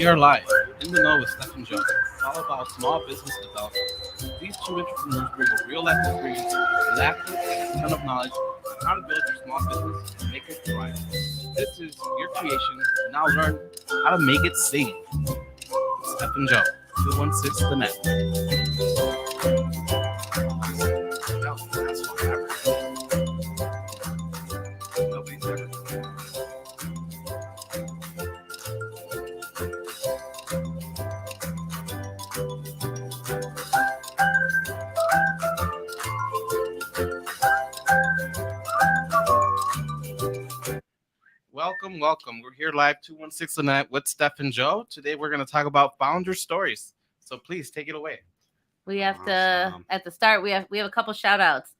We are live in the know with Steph and Joe. It's all about small business development. These two entrepreneurs bring a real life experience, laughter, and a ton of knowledge on how to build your small business and make it thrive. This is your creation. Now learn how to make it sing. Steph and Joe, 216 The Net. Nobody's ever. Welcome. We're here live 216 The Net with Steph and Joe. Today we're going to talk about founder stories. So please take it away. We have to at the start. We have a couple shout outs.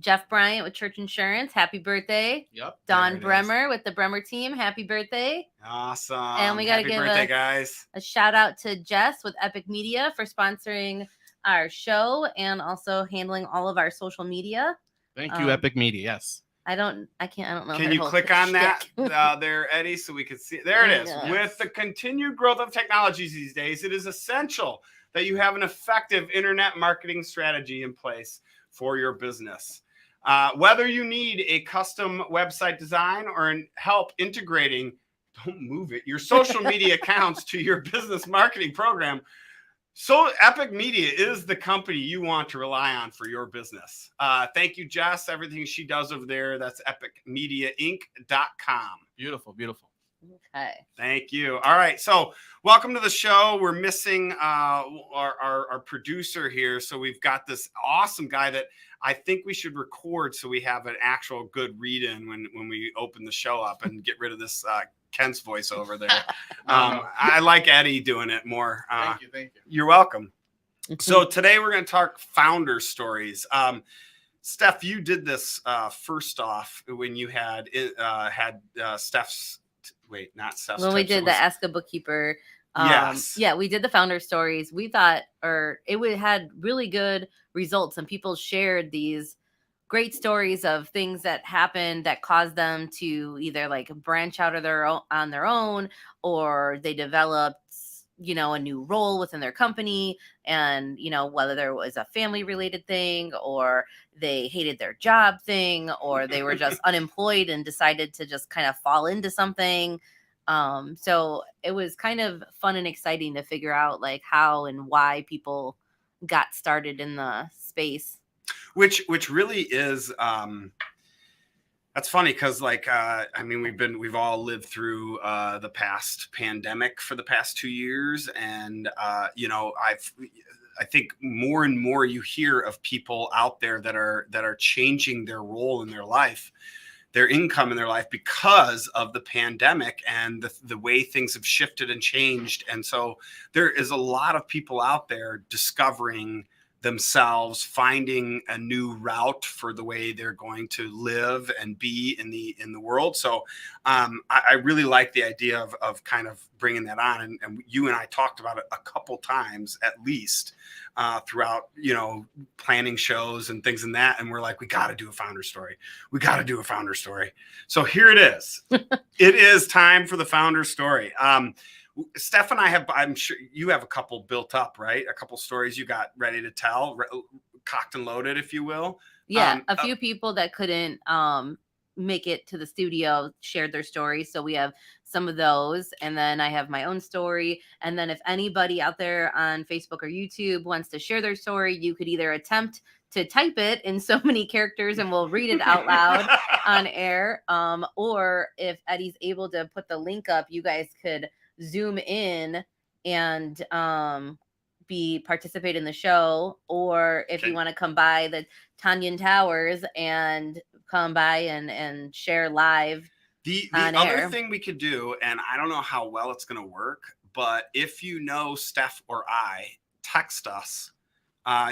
Jeff Bryant with Church Insurance, happy birthday. Yep. Don Bremer with the Bremer team, happy birthday. Awesome. And we got to give a shout out to Jess with Epic Media for sponsoring our show and also handling all of our social media. Thank you, Epic Media. Yes. I don't know. Can you click on that there, Eddie, so we can see? There it is. Yes. With the continued growth of technologies these days, it is essential that you have an effective internet marketing strategy in place for your business. Whether you need a custom website design or help integrating, don't move it, your social media accounts to your business marketing program, so Epic Media is the company you want to rely on for your business. Thank you, Jess. Everything she does over there, that's epicmediainc.com. Beautiful. Okay. Thank you. All right. So welcome to the show. We're missing our producer here. So we've got this awesome guy that I think we should record so we have an actual good read-in when we open the show up and get rid of this Kent's voice over there. I like Eddie doing it more. Thank you. You're welcome. So today we're going to talk founder stories. Steph, you did this first off when you had Steph's. Wait, not Steph's. When we did the Ask a Bookkeeper. Yes. Yeah, we did the founder stories. We thought, had really good results, and people shared these great stories of things that happened that caused them to either like branch out of on their own, or they developed, a new role within their company, and whether there was a family related thing, or they hated their job thing, or they were just unemployed and decided to just kind of fall into something. So it was kind of fun and exciting to figure out like how and why people got started in the space. Which really is that's funny because we've all lived through the past pandemic for the past 2 years, and I think more and more you hear of people out there that are changing their role in their life, their income in their life, because of the pandemic and the way things have shifted and changed. And so there is a lot of people out there discovering themselves, finding a new route for the way they're going to live and be in the world. So I really like the idea of kind of bringing that on. And you and I talked about it a couple times at least throughout, planning shows and things and that. And we're like, we got to do a founder story. So here it is. It is time for the founder story. Steph and I I'm sure you have a couple built up, right? A couple stories you got ready to tell, cocked and loaded, if you will. Yeah, a few people that couldn't make it to the studio shared their stories. So we have some of those. And then I have my own story. And then if anybody out there on Facebook or YouTube wants to share their story, you could either attempt to type it in so many characters and we'll read it out loud on air. Or if Eddie's able to put the link up, you guys could Zoom in and participate in the show, or if you want to come by the Tanyan Towers and come by and share live. The other thing we could do, and I don't know how well it's going to work, but if Steph or I, text us.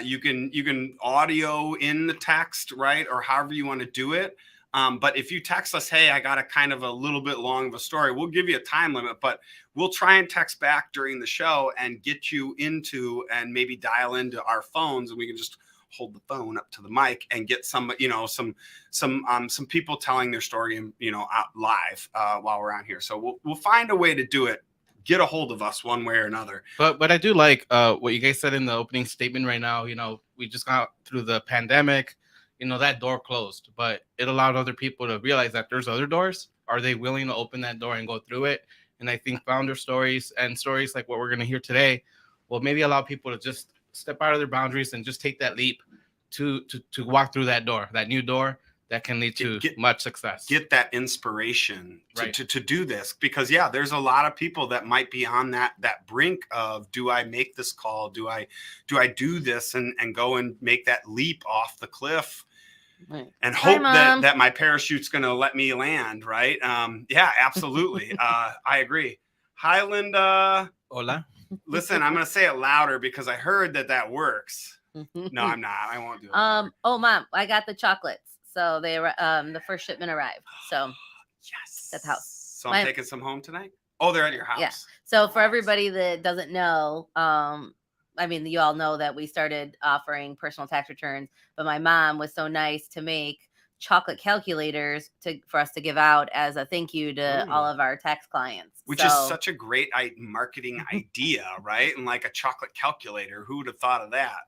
You can audio in the text, right, or however you want to do it. But if you text us, hey, I got a kind of a little bit long of a story, we'll give you a time limit, but we'll try and text back during the show and get you into and maybe dial into our phones, and we can just hold the phone up to the mic and get some people telling their story and out live while we're on here. So we'll find a way to do it get a hold of us one way or another. But I do like what you guys said in the opening statement right now. We just got through the pandemic. That door closed, but it allowed other people to realize that there's other doors. Are they willing to open that door and go through it? And I think founder stories and stories like what we're going to hear today will maybe allow people to just step out of their boundaries and just take that leap to walk through that door, that new door that can lead to much success. Get that inspiration Right. to do this, because yeah, there's a lot of people that might be on that brink of, do I make this call? Do I do this and go and make that leap off the cliff? Right. And hope that my parachute's going to let me land, right? Yeah, absolutely. I agree. Hi, Linda. Hola. Listen, I'm going to say it louder because I heard that works. No, I'm not. I won't do it. Oh, Mom, I got the chocolates. So they the first shipment arrived. So yes, at the house. So I'm taking some home tonight. Oh, they're at your house. Yeah. So for everybody that doesn't know, I mean, you all know that we started offering personal tax returns, but my mom was so nice to make chocolate calculators for us to give out as a thank you to all of our tax clients. Which is such a great marketing idea, right? And like a chocolate calculator, who would have thought of that?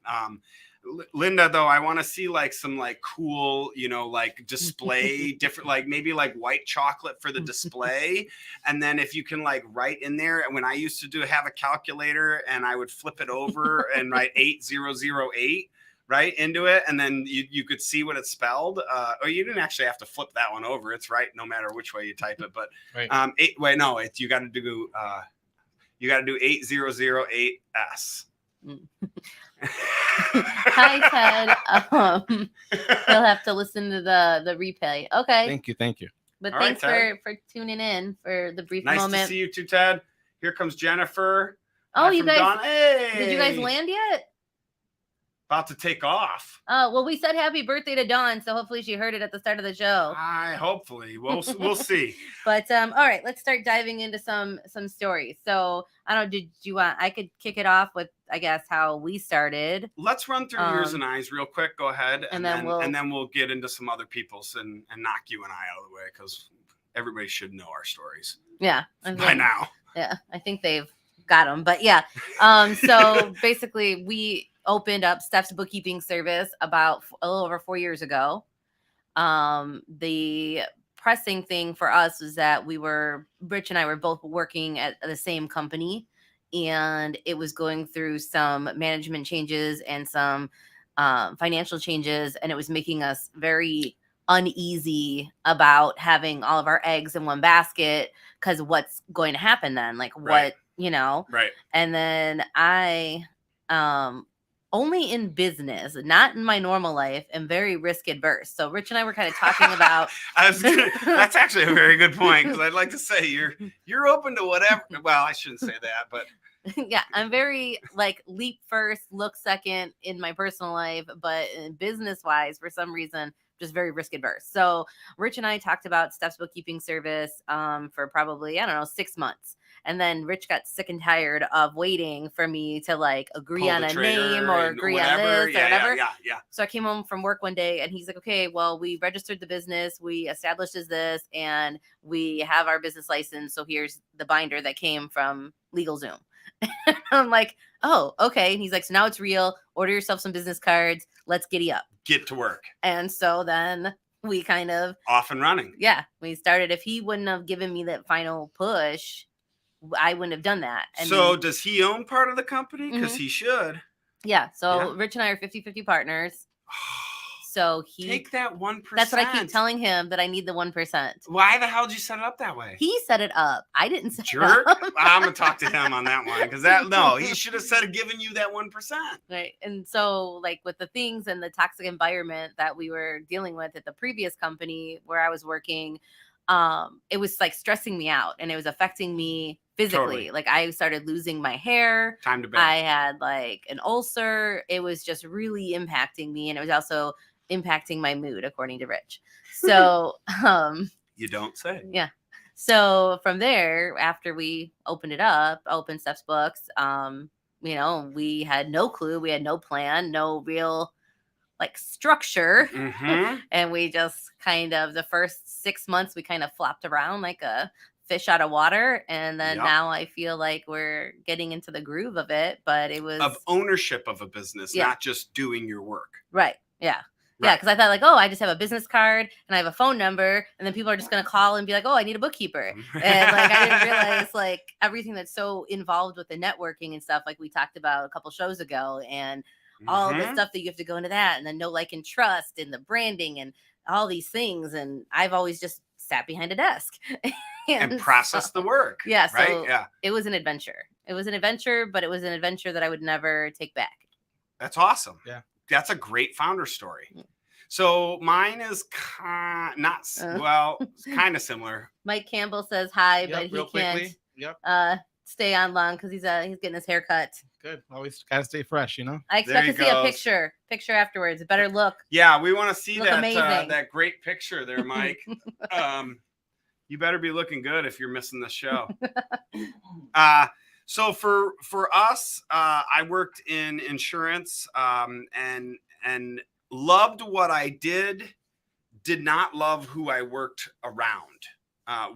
Linda, though, I want to see like some like cool, like display different, like maybe like white chocolate for the display. And then if you can like write in there, and when I used to have a calculator and I would flip it over and write 8008 right into it, and then you could see what it spelled. Or you didn't actually have to flip that one over. It's right no matter which way you type it. But right. You got to do 8008S. Hi, Ted. He'll have to listen to the replay. Okay. Thank you. But All thanks right, for tuning in for the brief nice moment. Nice to see you too, Ted. Here comes Jennifer. Oh, you guys! Dawn. Hey. Did you guys land yet? About to take off. Oh, well, we said happy birthday to Dawn, so hopefully she heard it at the start of the show. Hopefully. We'll see. But all right, let's start diving into some stories. So I don't know, did you want, I could kick it off with, I guess, how we started. Let's run through yours and I's real quick. Go ahead. And then we'll get into some other people's and knock you and I out of the way, because everybody should know our stories. Yeah. By now. Yeah. I think they've got them, but yeah. So basically we opened up Steph's bookkeeping service about a little over 4 years ago. The pressing thing for us was that Rich and I were both working at the same company, and it was going through some management changes and some financial changes, and it was making us very uneasy about having all of our eggs in one basket, because what's going to happen then? Like right. what, Right. And then I, only in business, not in my normal life, and very risk adverse. So Rich and I were kind of talking about. That's actually a very good point, because I'd like to say you're open to whatever. Well, I shouldn't say that, but yeah, I'm very like leap first, look second in my personal life, but business wise, for some reason, just very risk adverse. So Rich and I talked about Steph's bookkeeping service for probably, 6 months. And then Rich got sick and tired of waiting for me to like agree on a name or agree on this or whatever. Yeah. So I came home from work one day and he's like, okay, well, we registered the business, we established as this, and we have our business license. So here's the binder that came from LegalZoom. I'm like, oh, okay. And he's like, so now it's real. Order yourself some business cards. Let's giddy up. Get to work. And so then we kind of off and running. Yeah. We started. If he wouldn't have given me that final push, I wouldn't have done that. So does he own part of the company? Because he should. Yeah. So Rich and I are 50-50 partners. So take that 1%. That's what I keep telling him, that I need the 1%. Why the hell did you set it up that way? He set it up. I didn't set it up. I'm gonna talk to him on that one, because he should have given you that 1%. Right. And so like with the things and the toxic environment that we were dealing with at the previous company where I was working, it was like stressing me out, and it was affecting me physically. Totally. Like I started losing my hair. Time to bed. I had like an ulcer. It was just really impacting me, and it was also impacting my mood, according to Rich. So you don't say. Yeah. So from there, after we opened Steph's Books, we had no clue, we had no plan, no real like structure. Mm-hmm. And we just kind of, the first 6 months, we kind of flopped around like a fish out of water. And then Yep. now I feel like we're getting into the groove of it, but it was Of ownership of a business, Yeah. not just doing your work. right. Yeah. Yeah, Right. because I thought like, oh, I just have a business card and I have a phone number, and then people are just gonna call and be like, oh, I need a bookkeeper, and like I didn't realize like everything that's so involved with the networking and stuff, like we talked about a couple shows ago, and all the Mhm. stuff that you have to go into that, and then know, like, and trust, and the branding, and all these things, and I've always just sat behind a desk and process the work. Yeah, Right. so Yeah. it was an adventure. It was an adventure, but it was an adventure that I would never take back. That's awesome. Yeah. That's a great founder story. Mm. So mine is not well, it's kind of similar. Mike Campbell says hi, Yep, but he real can't quickly. Yep. stay on long because he's getting his hair cut. Good. Always gotta stay fresh, you know. I expect There to he see a goes. picture afterwards. A better look. Yeah, we want to see Look that amazing. that great picture there, Mike. You better be looking good if you're missing the show. So for us, I worked in insurance, and loved what I did. Did not love who I worked around,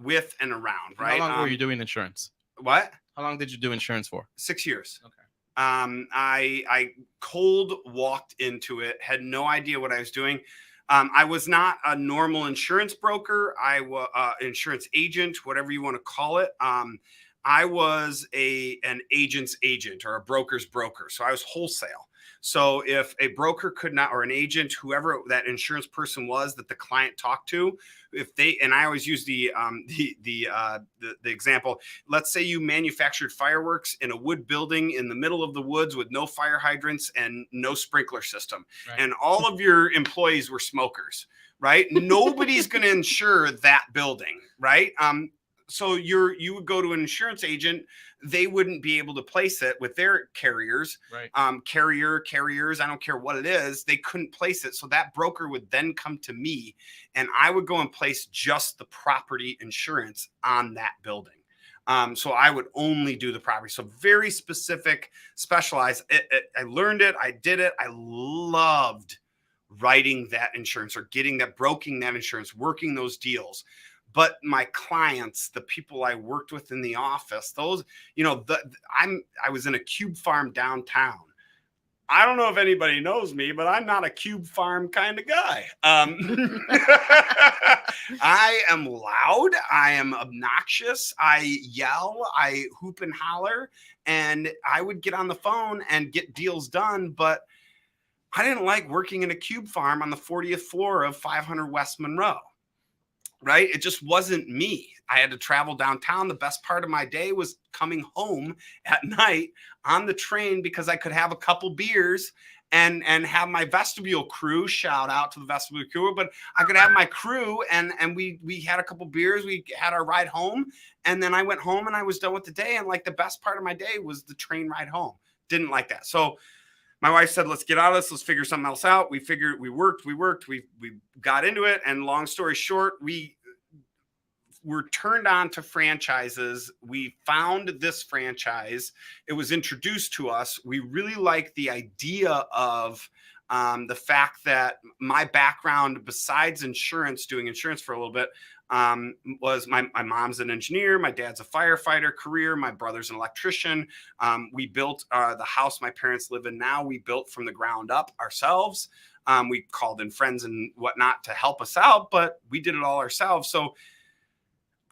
with and around. Right. How long were you doing insurance? What? How long did you do insurance for? 6 years. Okay. I cold walked into it, had no idea what I was doing. I was not a normal insurance broker. I was insurance agent, whatever you want to call it. I was an agent's agent or a broker's broker. So I was wholesale. So if a broker could not, or an agent, whoever that insurance person was that the client talked to, if they, and I always use the example, let's say you manufactured fireworks in a wood building in the middle of the woods with no fire hydrants and no sprinkler system. Right. And all of your employees were smokers, right? Nobody's going to insure that building, right? So you would go to an insurance agent, they wouldn't be able to place it with their carriers. Right. Carriers, I don't care what it is, they couldn't place it. So that broker would then come to me and I would go and place just the property insurance on that building. So I would only do the property. So very specific, specialized. I learned it. I did it. I loved writing that insurance or broking that insurance, working those deals. But my clients, the people I worked with in the office, those, I was in a cube farm downtown. I don't know if anybody knows me, but I'm not a cube farm kind of guy. I am loud. I am obnoxious. I yell. I hoop and holler. And I would get on the phone and get deals done. But I didn't like working in a cube farm on the 40th floor of 500 West Monroe. Right? It just wasn't me. I had to travel downtown. The best part of my day was coming home at night on the train because I could have a couple beers and have my vestibule crew, shout out to the vestibule crew, but I could have my crew and we had a couple beers. We had our ride home and then I went home and I was done with the day. And like the best part of my day was the train ride home. Didn't like that. So my wife said, let's get out of this. Let's figure something else out. We worked, we got into it. And long story short, we were turned on to franchises. We found this franchise. It was introduced to us. We really liked the idea of the fact that my background, besides insurance, doing insurance for a little bit, was my mom's an engineer. My dad's a firefighter career. My brother's an electrician. We built the house my parents live in now. We built from the ground up ourselves. We called in friends and whatnot to help us out, but we did it all ourselves. So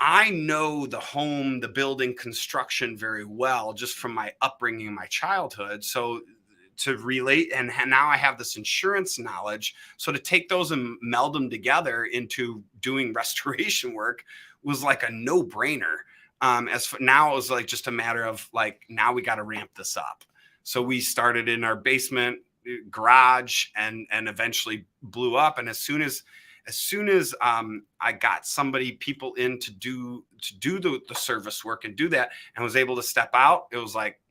I know the home, the building construction very well, just from my upbringing, my childhood. So to relate, and now I have this insurance knowledge. So to take those and meld them together into doing restoration work was like a no-brainer. As for now, it was like just a matter of like, now we got to ramp this up. So we started in our basement garage and eventually blew up. And as soon as I got people in to do the service work and do that and was able to step out, it was like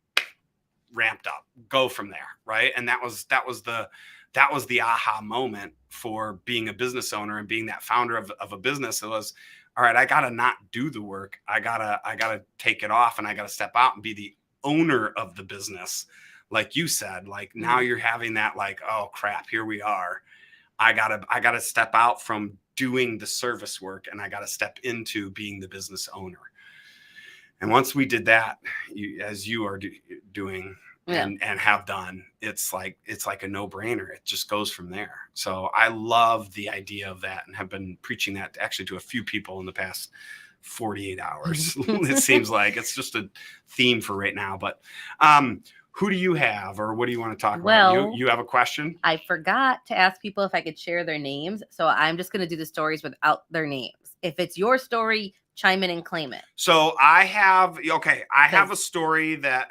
ramped up, go from there. Right. And that was the aha moment for being a business owner and being that founder of a business. It was, all right, I got to not do the work. I gotta take it off and I got to step out and be the owner of the business. Like you said, like now you're having that like, oh crap, here we are. I gotta step out from doing the service work and I gotta step into being the business owner. And once we did that, as you are doing Yeah. and have done, it's like a no-brainer. It just goes from there. So I love the idea of that and have been preaching that actually to a few people in the past 48 hours. It seems like it's just a theme for right now. But who do you have, or what do you want to talk about? You have a question? I forgot to ask people if I could share their names, so I'm just going to do the stories without their names. If it's your story, chime in and claim it. So I have a story that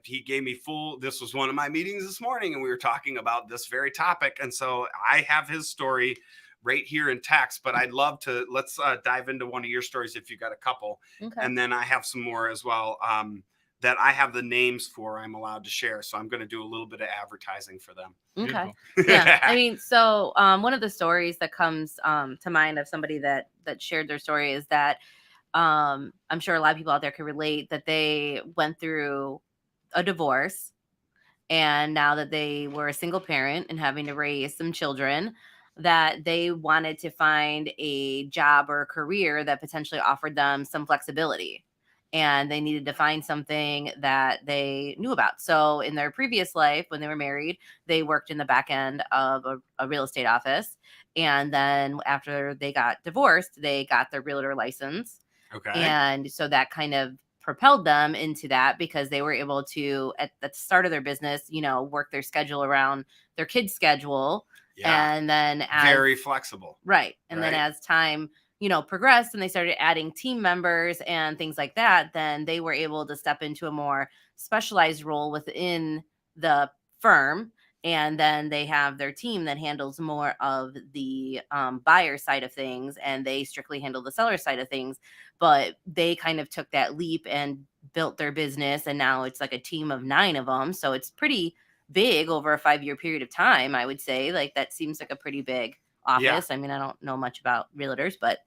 he gave me this was one of my meetings this morning, and we were talking about this very topic. And so I have his story right here in text, but I'd love to, let's dive into one of your stories if you got a couple. Okay. And then I have some more as well that I have the names for, I'm allowed to share. So I'm going to do a little bit of advertising for them. Okay. Yeah. I mean, so one of the stories that comes to mind of somebody that shared their story is that I'm sure a lot of people out there can relate that they went through a divorce, and now that they were a single parent and having to raise some children, that they wanted to find a job or a career that potentially offered them some flexibility. And they needed to find something that they knew about. So in their previous life, when they were married, they worked in the back end of a real estate office. And then after they got divorced, they got their realtor license. Okay. And so that kind of propelled them into that, because they were able to, at the start of their business, work their schedule around their kids' schedule. Yeah. And then very flexible. Right. And then as time progressed and they started adding team members and things like that, then they were able to step into a more specialized role within the firm. And then they have their team that handles more of the buyer side of things, and they strictly handle the seller side of things. But they kind of took that leap and built their business, and now it's like a team of 9 of them. So it's pretty big over a 5-year period of time, I would say. Like, that seems like a pretty big office. Yeah. I mean, I don't know much about realtors, but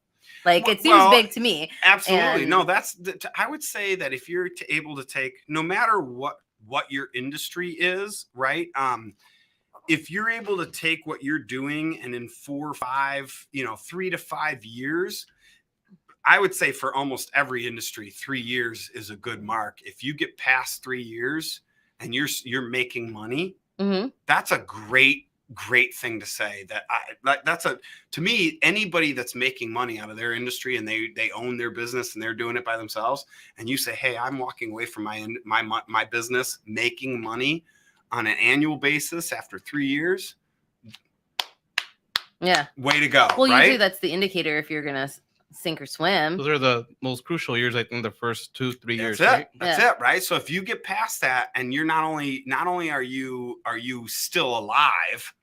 it seems big to me. Absolutely. No, I would say that if you're able to take, no matter what your industry is, right? If you're able to take what you're doing and in 4 or 5, 3 to 5 years, I would say for almost every industry, 3 years is a good mark. If you get past 3 years and you're making money, that's a great thing to say. To me, anybody that's making money out of their industry and they own their business and they're doing it by themselves, and you say, hey, I'm walking away from my business making money on an annual basis after 3 years. Yeah. Way to go. Well, right? Usually that's the indicator if you're going to sink or swim. Those are the most crucial years, I think, the first 2-3 years. Right? That's it, right? So if you get past that and you're not only are you still alive,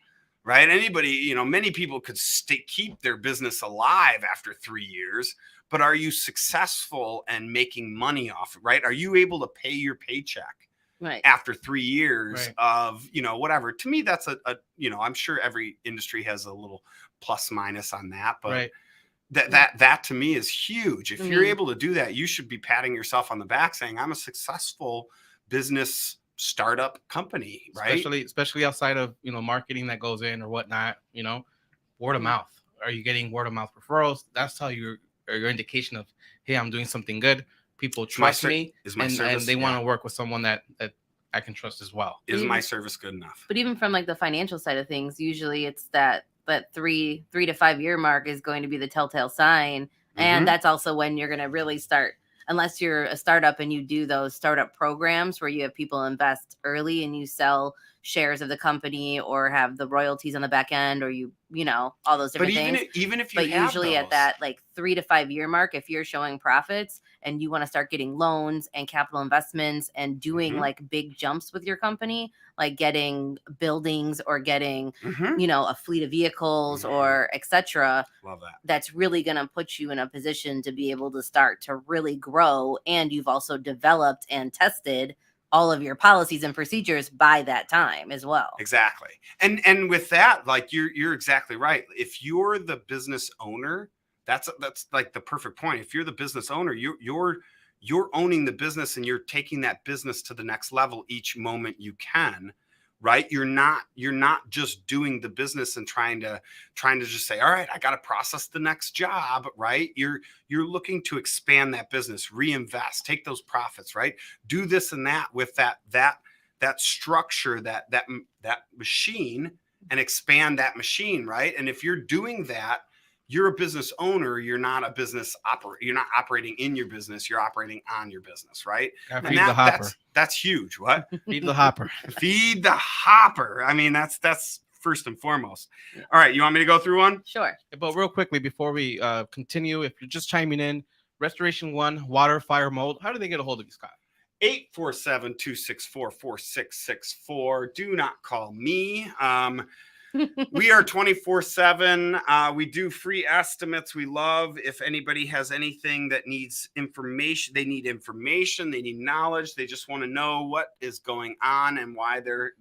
right? Anybody, many people could keep their business alive after 3 years, but are you successful and making money off it, right? Are you able to pay your paycheck after 3 years of, whatever? To me, that's I'm sure every industry has a little plus minus on that, but that to me is huge. If you're able to do that, you should be patting yourself on the back saying, I'm a successful business startup company, right? Especially outside of marketing that goes in or whatnot, word of mouth. Are you getting word of mouth referrals? That's how your indication of, hey, I'm doing something good. People trust me, and they want to work with someone that I can trust as well. Is my service good enough? But even from the financial side of things, usually it's that 3 to 5 year mark is going to be the telltale sign, and that's also when you're going to really start. Unless you're a startup and you do those startup programs where you have people invest early and you sell shares of the company or have the royalties on the back end, or all those different things. Even if you but usually at that 3 to 5 year mark, if you're showing profits and you want to start getting loans and capital investments and doing big jumps with your company, like getting buildings or getting, a fleet of vehicles or etc. Love that. That's really going to put you in a position to be able to start to really grow. And you've also developed and tested all of your policies and procedures by that time as well. Exactly. And with that, you're exactly right. If you're the business owner, that's like the perfect point. If you're the business owner, you're owning the business and you're taking that business to the next level each moment you can, right? You're not just doing the business and trying to just say, all right, I got to process the next job, right? You're looking to expand that business, reinvest, take those profits, right? Do this and that with that structure, that machine, and expand that machine, right? And if you're doing that, you're a business owner. You're not a business operator. You're not operating in your business. You're operating on your business, right? Gotta And feed the hopper. that's huge. What? Feed the hopper. Feed the hopper. I mean, that's first and foremost. All right, you want me to go through one? Sure. But real quickly before we continue, if you're just chiming in, Restoration One, water, fire, mold, how do they get a hold of you, Scott? 847-264-4664. Do not call me. We are 24/7. We do free estimates. We love if anybody has anything that needs information. They need information. They need knowledge. They just want to know what is going on and why their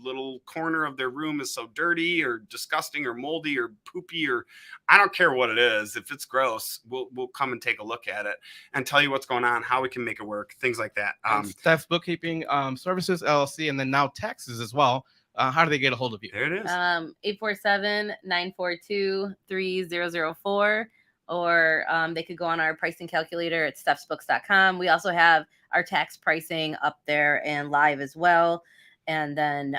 little corner of their room is so dirty or disgusting or moldy or poopy, or I don't care what it is. If it's gross, we'll come and take a look at it and tell you what's going on, how we can make it work, things like that. Steph's Bookkeeping Services, LLC, and then now taxes as well. How do they get a hold of you? There it is. 847-942-3004, or they could go on our pricing calculator at stephsbooks.com. We also have our tax pricing up there and live as well. And then,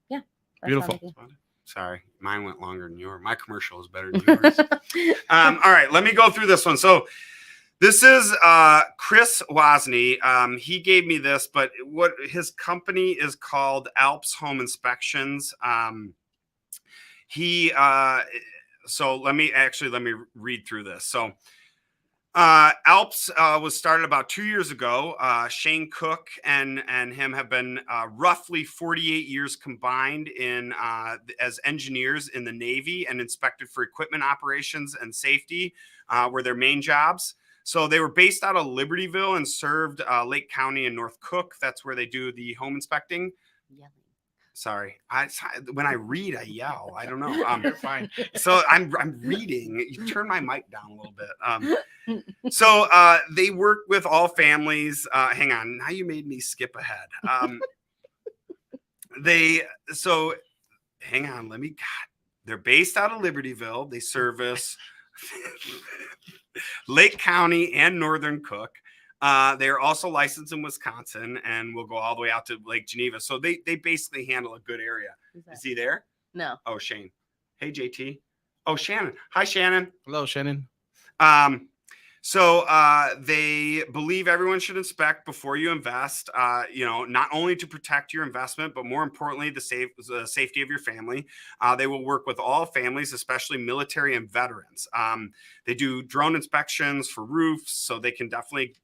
yeah. Beautiful. Sorry, mine went longer than yours. My commercial is better than yours. All right, let me go through this one. So this is Chris Wozni. He gave me this, but what his company is called Alps Home Inspections. So let me read through this. So Alps was started about 2 years ago. Shane Cook and him have been roughly 48 years combined in as engineers in the Navy, and inspected for equipment operations and safety were their main jobs. So they were based out of Libertyville and served Lake County and North Cook. That's where they do the home inspecting. Yeah. Sorry, when I read, I yell. I don't know. You're fine. So I'm reading. You turn my mic down a little bit. So they work with all families. Hang on, now you made me skip ahead. Hang on. They're based out of Libertyville. They service Lake County and Northern Cook. They are also licensed in Wisconsin and will go all the way out to Lake Geneva. So they basically handle a good area. Is he there? No. Oh, Shane. Hey, JT. Oh, Shannon. Hi, Shannon. Hello, Shannon. So they believe everyone should inspect before you invest, not only to protect your investment, but more importantly, the safety of your family. They will work with all families, especially military and veterans. They do drone inspections for roofs, so they can definitely,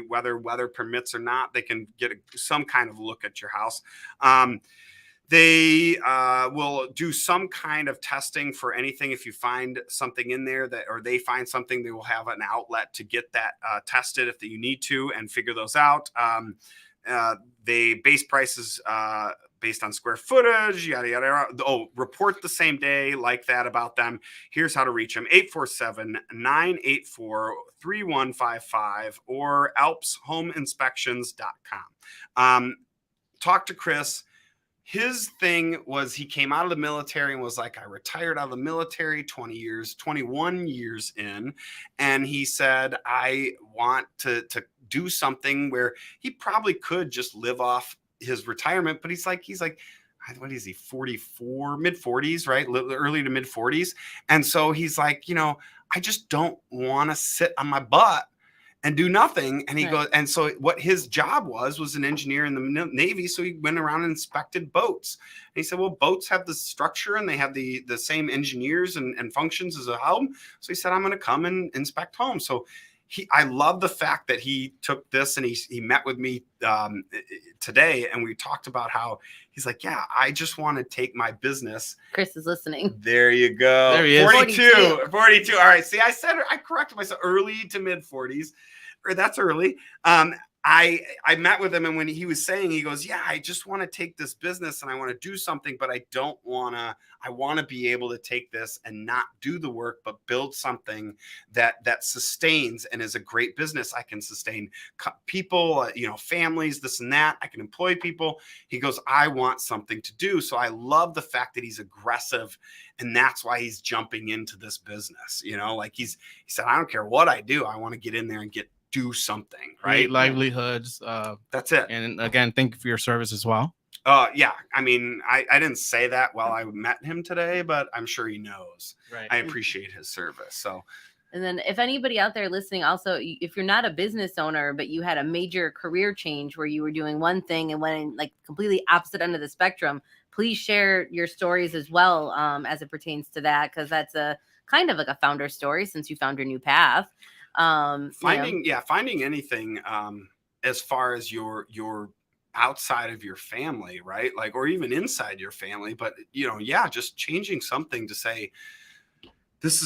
whether weather permits or not, they can get some kind of look at your house. They will do some kind of testing for anything. If you find something in there or they find something, they will have an outlet to get that tested if you need to and figure those out. They base prices based on square footage, yada, yada, yada. Oh, report the same day, like that about them. Here's how to reach them: 847-984-3155 or alpshomeinspections.com. Talk to Chris. His thing was he came out of the military and was like, I retired out of the military 21 years in. And he said, I want to do something where he probably could just live off his retirement. But he's like, what is he, 44, mid 40s, right? Early to mid 40s. And so he's like, I just don't want to sit on my butt and do nothing. And he goes, and so what his job was an engineer in the Navy. So he went around and inspected boats. And he said, well, boats have the structure and they have the same engineers and functions as a home. So he said, I'm going to come and inspect homes. So I love the fact that he took this and he met with me today. And we talked about how he's like, yeah, I just want to take my business. Chris is listening. There you go. There he is. 42. All right. See, I corrected myself, early to mid 40s. Or that's early. I met with him, and when he was saying, he goes, yeah, I just want to take this business and I want to do something, but I want to be able to take this and not do the work, but build something that sustains and is a great business. I can sustain people, families, this and that. I can employ people. He goes, I want something to do. So I love the fact that he's aggressive, and that's why he's jumping into this business. Like he said, I don't care what I do. I want to get in there and do something, right? Create livelihoods. That's it. And again, thank you for your service as well. Yeah. I mean, I didn't say that while I met him today, but I'm sure he knows. Right. I appreciate his service. So. And then if anybody out there listening, also, if you're not a business owner, but you had a major career change where you were doing one thing and went in like completely opposite end of the spectrum, please share your stories as well, as it pertains to that, because that's a kind of like a founder story since you found your new path. Finding anything as far as your outside of your family, right? Like, or even inside your family, but just changing something to say,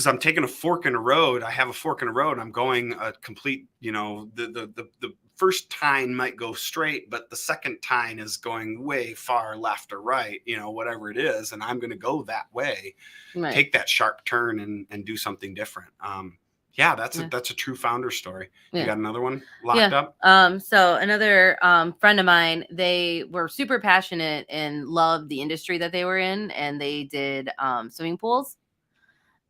I'm taking a fork in a road. I have a fork in a road. I'm going a complete, the first tine might go straight, but the second tine is going way far left or right, whatever it is. And I'm going to go that way, take that sharp turn and do something different. That's a true founder story. Yeah. You got another one locked up? So another friend of mine, they were super passionate and loved the industry that they were in, and they did swimming pools.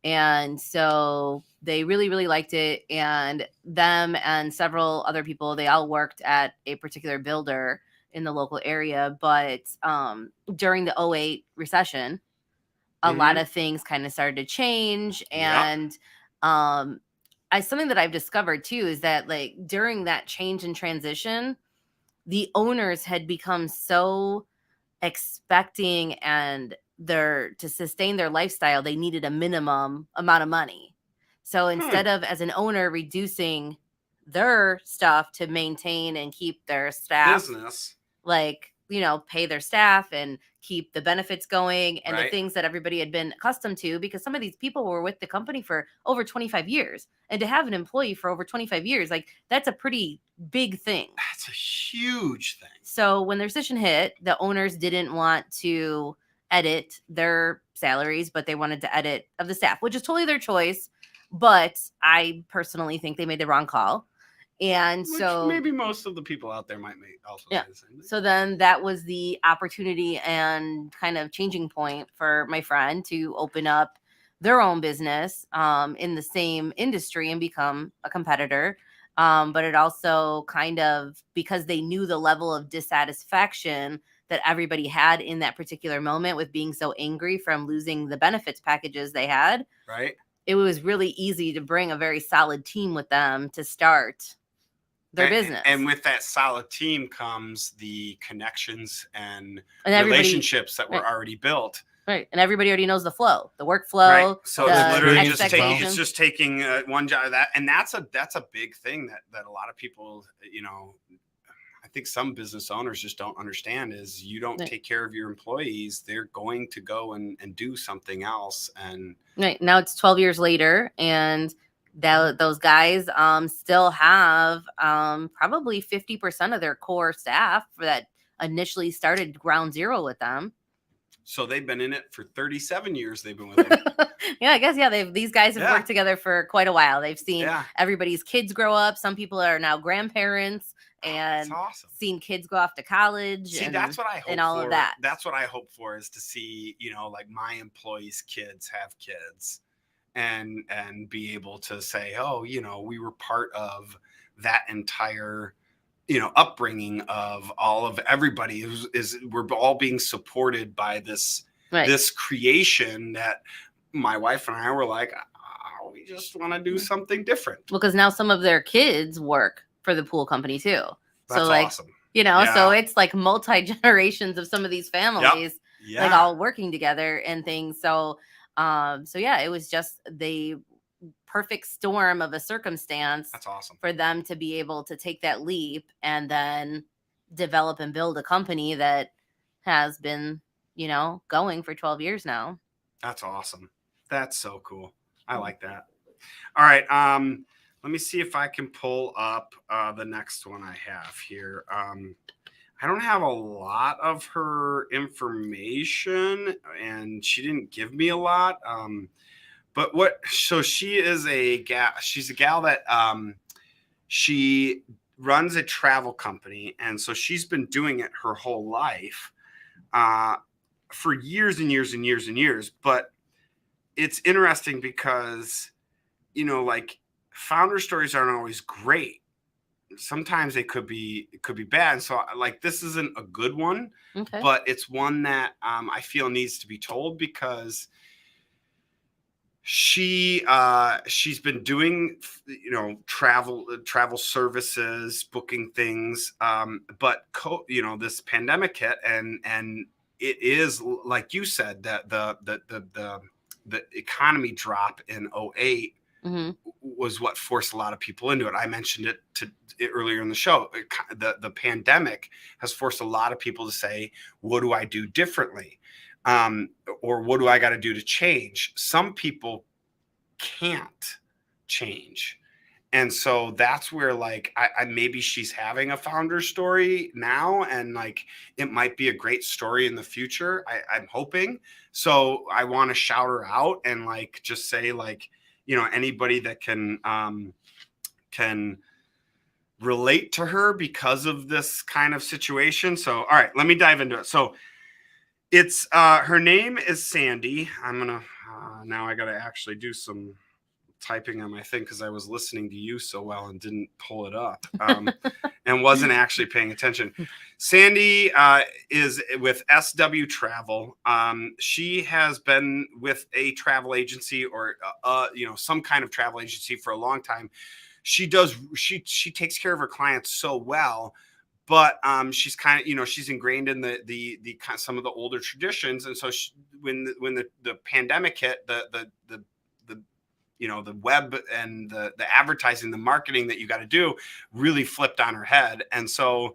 And so they really, really liked it. And them and several other people, they all worked at a particular builder in the local area. But during the 2008 recession, a lot of things kind of started to change. And something that I've discovered too is that like during that change and transition, the owners had become so expecting and to sustain their lifestyle, they needed a minimum amount of money. So instead of as an owner reducing their stuff to maintain and keep their staff business, like, pay their staff and keep the benefits going and the things that everybody had been accustomed to, because some of these people were with the company for over 25 years. And to have an employee for over 25 years, like that's a pretty big thing. That's a huge thing. So when the recession hit, the owners didn't want to edit their salaries, but they wanted to edit of the staff, which is totally their choice. But I personally think they made the wrong call. And so maybe most of the people out there might also say the same thing. So then that was the opportunity and kind of changing point for my friend to open up their own business in the same industry and become a competitor. But it also kind of, because they knew the level of dissatisfaction that everybody had in that particular moment with being so angry from losing the benefits packages they had. Right. It was really easy to bring a very solid team with them to start their business. And with that solid team comes the connections and relationships that were already built. Right. And everybody already knows the flow, the workflow. Right. So it's literally just taking one job and that's a big thing that a lot of people, I think some business owners just don't understand is you don't take care of your employees. They're going to go and do something else. And now it's 12 years later, and those guys still have probably 50% of their core staff that initially started ground zero with them. So they've been in it for 37 years. They've been with them. I guess. These guys have worked together for quite a while. They've seen everybody's kids grow up. Some people are now grandparents and seen kids go off to college. See, that's what I hope and all for. Of that. That's what I hope for, is to see, like my employees' kids have kids and be able to say, oh, we were part of that entire upbringing of all of everybody we're all being supported by this creation that my wife and I were like, oh, we just want to do something different. Well, because now some of their kids work for the pool company too. That's so like, awesome. So it's like multi-generations of some of these families like all working together and things. So it was just the perfect storm of a circumstance. That's awesome. For them to be able to take that leap and then develop and build a company that has been, going for 12 years now. That's awesome. That's so cool. I like that. All right. let me see if I can pull up the next one I have here. I don't have a lot of her information, and she didn't give me a lot. But so she is a gal. She's a gal that she runs a travel company, and so she's been doing it her whole life, for years and years and years and years. But it's interesting because, like, founder stories aren't always great. Sometimes it could be bad. And so, like, this isn't a good one, Okay. but it's one that I feel needs to be told because she's been doing travel services, booking things, but this pandemic hit, and it is, like you said, that the economy drop in '08 Mm-hmm. was what forced a lot of people into it. I mentioned it earlier in the show. The pandemic has forced a lot of people to say, what do I do differently? Or what do I got to do to change? Some people can't change. And so that's where, like, I maybe she's having a founder story now, and like it might be a great story in the future. I'm hoping. So I want to shout her out and like just say, like, anybody that can relate to her because of this kind of situation. So all right, let me dive into it. So it's her name is Sandy. I'm gonna now I gotta actually do some typing on my thing because I was listening to you so well and didn't pull it up, and wasn't actually paying attention. Sandy is with SW Travel. She has been with a travel agency or some kind of travel agency for a long time. She takes care of her clients so well, but she's kind of, she's ingrained in the some of the older traditions. And so when the pandemic hit, the the web and the advertising, the marketing that you got to do really flipped on her head. And so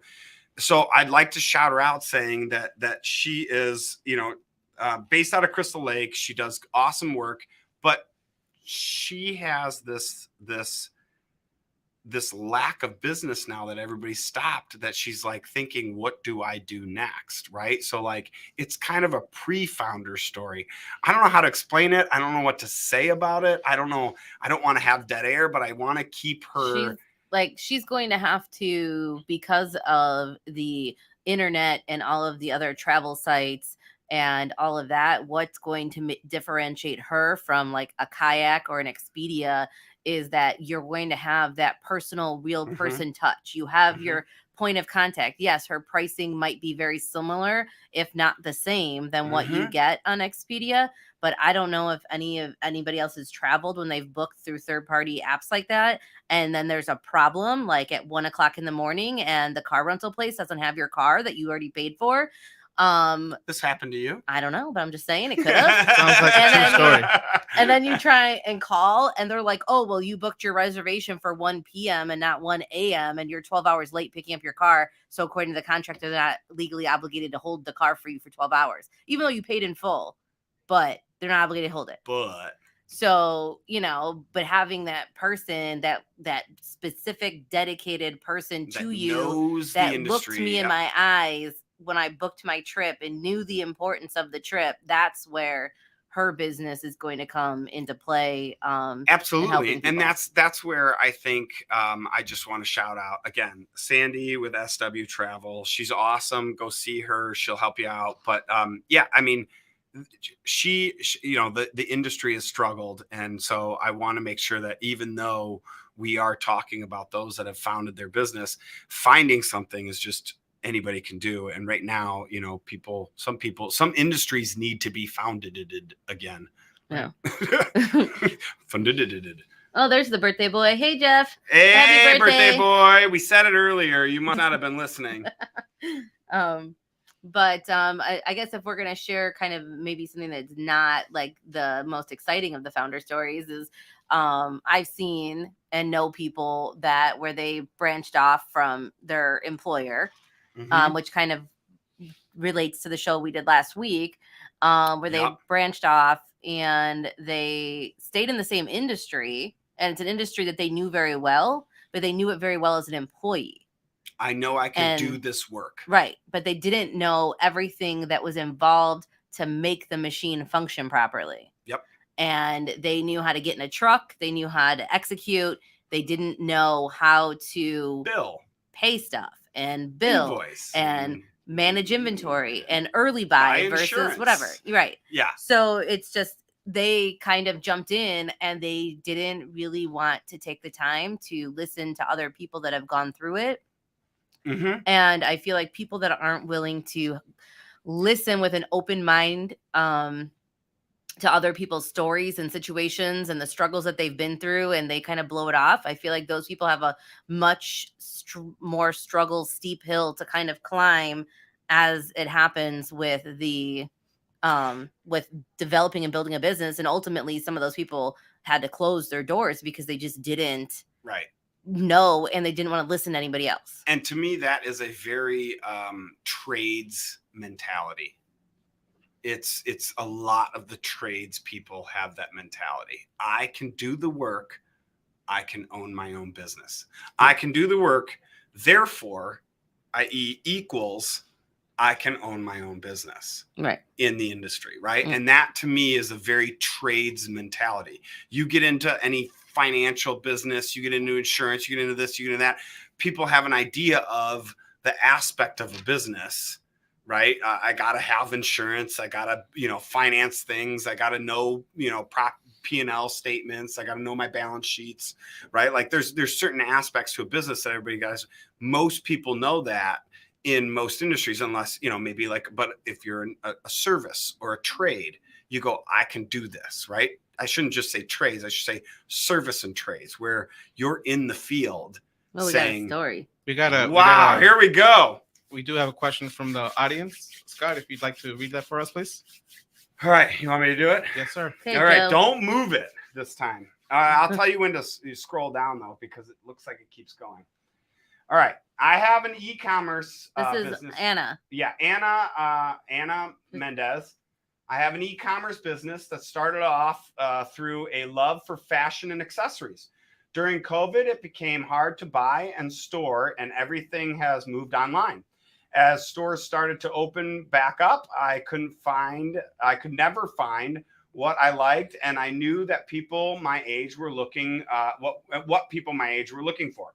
I'd like to shout her out, saying that she is, based out of Crystal Lake. She does awesome work, but she has this lack of business now that everybody stopped, that she's like thinking, what do I do next? Right. So like, it's kind of a pre-founder story. I don't know how to explain it. I don't know what to say about it. I don't know. I don't want to have dead air, but I want to keep her. She's going to have to, because of the internet and all of the other travel sites and all of that, what's going to differentiate her from like a Kayak or an Expedia is that you're going to have that personal, real person touch. You have your point of contact. Yes, her pricing might be very similar, if not the same, than what you get on Expedia. But I don't know if anybody else has traveled when they've booked through third-party apps like that, and then there's a problem, like at 1:00 in the morning, and the car rental place doesn't have your car that you already paid for. This happened to you? I don't know, but I'm just saying it could have. Sounds like a true story. And then you try and call, and they're like, oh, well, you booked your reservation for 1 p.m. and not 1 a.m., and you're 12 hours late picking up your car. So according to the contract, they're not legally obligated to hold the car for you for 12 hours, even though you paid in full, but they're not obligated to hold it. But so, but having that person, that specific dedicated person to you that looked me in my eyes when I booked my trip and knew the importance of the trip, that's where her business is going to come into play. Absolutely. And that's where I think I just want to shout out again, Sandy with SW Travel. She's awesome. Go see her. She'll help you out. But yeah, I mean, she the industry has struggled. And so I want to make sure that even though we are talking about those that have founded their business, finding something is just anybody can do. And right now, some industries need to be founded again. Yeah. Funded. Oh, there's the birthday boy. Hey, Jeff. Hey, Happy birthday boy. We said it earlier. You must not have been listening. But I guess if we're going to share kind of maybe something that's not like the most exciting of the founder stories is I've seen and know people that where they branched off from their employer, which kind of relates to the show we did last week, where they branched off and they stayed in the same industry and it's an industry that they knew very well, but they knew it very well as an employee. I know I can do And- this work. Right. But they didn't know everything that was involved to make the machine function properly. Yep. And they knew how to get in a truck. They knew how to execute. They didn't know how to Bill, pay stuff and bill invoice, and manage inventory and early buy versus insurance. whatever. Right. yeah. So it's just they kind of jumped in and they didn't really want to take the time to listen to other people that have gone through it. Mm-hmm. And I feel like people that aren't willing to listen with an open mind to other people's stories and situations and the struggles that they've been through, and they kind of blow it off. I feel like those people have a much more struggle, steep hill to kind of climb as it happens with the with developing and building a business. And ultimately some of those people had to close their doors because they just didn't Right. know, and they didn't want to listen to anybody else. And to me, that is a very trades mentality. It's a lot of the trades people have that mentality. I can do the work. I can own my own business. I can do the work. Therefore, i.e. equals, I can own my own business Right. in the industry. Right. Mm. And that to me is a very trades mentality. You get into any financial business, you get into insurance, you get into this, you get into that. People have an idea of the aspect of a business. Right. I got to have insurance. I got to, finance things. I got to know, P&L statements. I got to know my balance sheets. Right. Like there's certain aspects to a business that everybody guys, most people know that in most industries, unless, maybe but if you're in a service or a trade, you go, I can do this. Right. I shouldn't just say trades. I should say service and trades, where you're in the field Well, we saying, got a story. wow, here we go. We do have a question from the audience. Scott, if you'd like to read that for us, please. All right. You want me to do it? Yes, sir. Okay, All right. Joe. Don't move it this time. I'll tell you when to you scroll down, though, because it looks like it keeps going. All right. I have an e-commerce This is business. Anna. Yeah. Anna Mendez. I have an e-commerce business that started off through a love for fashion and accessories. During COVID, it became hard to buy and store, and everything has moved online. As stores started to open back up, I could never find what I liked, and I knew that people my age were looking what people my age were looking for.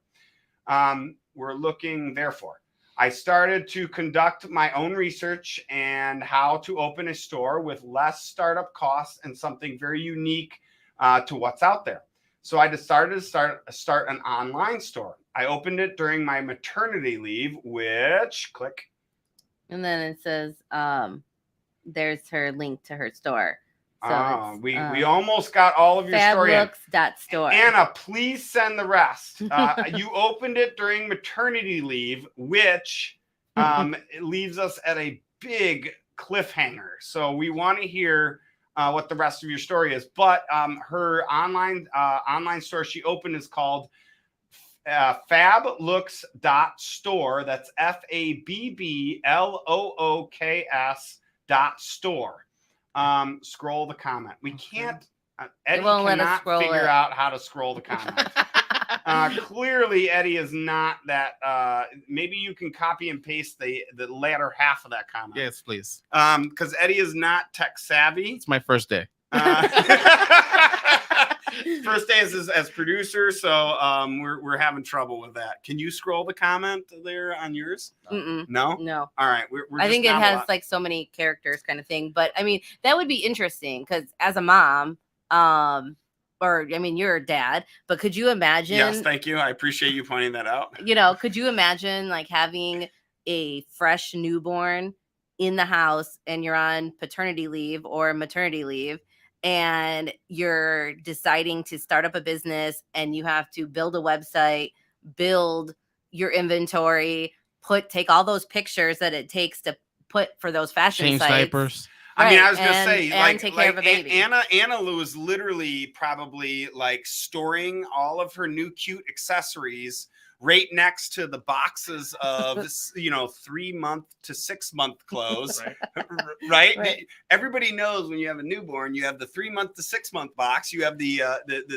Therefore. I started to conduct my own research and how to open a store with less startup costs and something very unique to what's out there. So I decided to start an online store. I opened it during my maternity leave, which click. And then it says there's her link to her store. So we almost got all of your story in. Fablooks.store. Anna, please send the rest. You opened it during maternity leave, which it leaves us at a big cliffhanger. So we want to hear what the rest of your story is. But her online store she opened is called fablooks.store. That's FABBLOOKS.store. Scroll the comment. We can't. Eddie won't let us cannot scroll figure it. out how to scroll the comment. Clearly, Eddie is not that. Maybe you can copy and paste the latter half of that comment. Yes, please. Because Eddie is not tech savvy. It's my first day. First day as producer, so we're having trouble with that. Can you scroll the comment there on yours? Mm-mm. No. No. All right. We're I just think it not has allowed- like so many characters kind of thing. But I mean, that would be interesting because as a mom, you're a dad, but could you imagine? Yes, thank you. I appreciate you pointing that out. Could you imagine like having a fresh newborn in the house and you're on paternity leave or maternity leave and you're deciding to start up a business and you have to build a website, build your inventory, take all those pictures that it takes to put for those fashion Change sites. diapers. I mean, I Right, was gonna and- say, and like, take care of a baby. Anna was literally probably like storing all of her new cute accessories right next to the boxes of 3-month to 6-month clothes. Right? Right. Everybody knows when you have a newborn, you have the 3-month to 6-month box, you have the